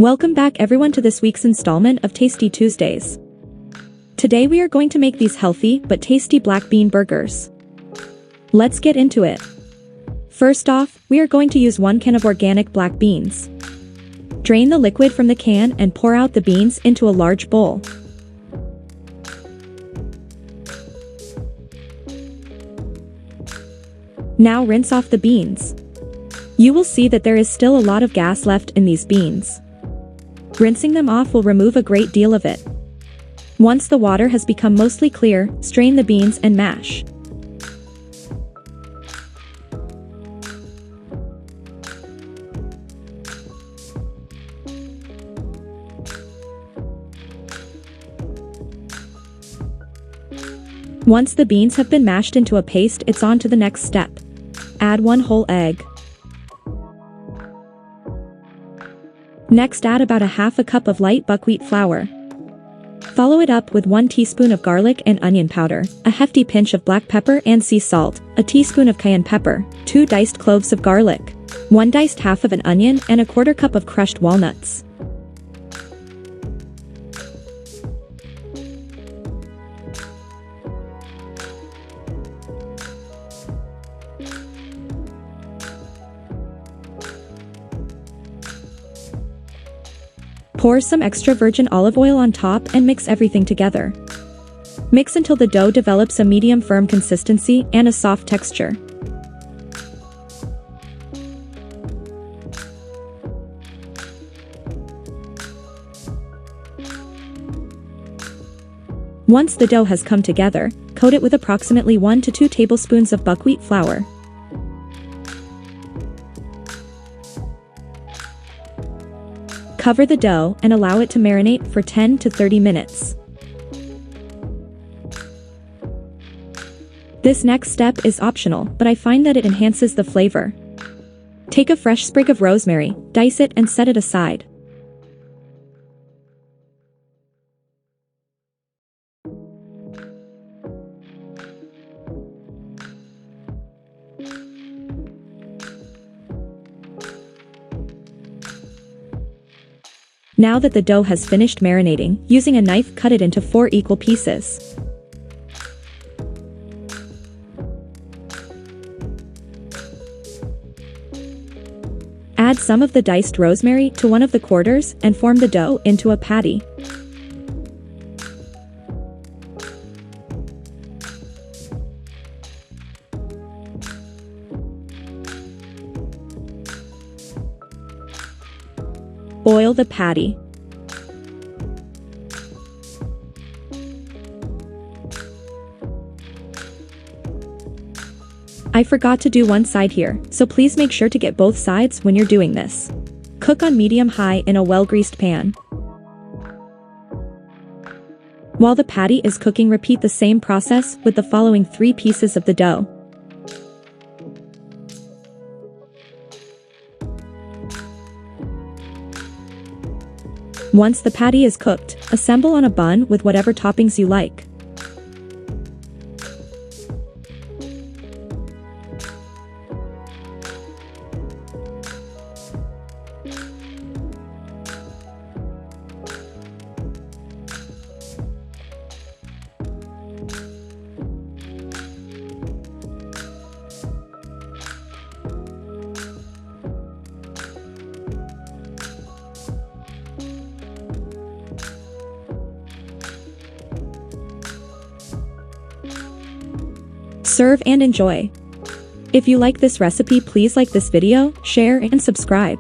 Welcome back everyone to this week's installment of Tasty Tuesdays. Today we are going to make these healthy but tasty black bean burgers. Let's get into it. First off, we are going to use 1 can of organic black beans. Drain the liquid from the can and pour out the beans into a large bowl. Now rinse off the beans. You will see that there is still a lot of gas left in these beans. Rinsing them off will remove a great deal of it. Once the water has become mostly clear, strain the beans and mash. Once the beans have been mashed into a paste, it's on to the next step. Add 1 whole egg. Next, add about ½ a cup of light buckwheat flour. Follow it up with 1 teaspoon of garlic and onion powder, a hefty pinch of black pepper and sea salt, a teaspoon of cayenne pepper, 2 diced cloves of garlic, 1 diced half of an onion and a 1/4 cup of crushed walnuts. Pour some extra virgin olive oil on top and mix everything together. Mix until the dough develops a medium firm consistency and a soft texture. Once the dough has come together, coat it with approximately 1 to 2 tablespoons of buckwheat flour. Cover the dough and allow it to marinate for 10 to 30 minutes. This next step is optional, but I find that it enhances the flavor. Take a fresh sprig of rosemary, dice it and set it aside. Now that the dough has finished marinating, using a knife cut it into 4 equal pieces. Add some of the diced rosemary to one of the quarters and form the dough into a patty. Oil the patty. I forgot to do one side here, so please make sure to get both sides when you're doing this. Cook on medium-high in a well-greased pan. While the patty is cooking, repeat the same process with the following 3 pieces of the dough. Once the patty is cooked, assemble on a bun with whatever toppings you like. Serve and enjoy. If you like this recipe, please like this video, share and subscribe.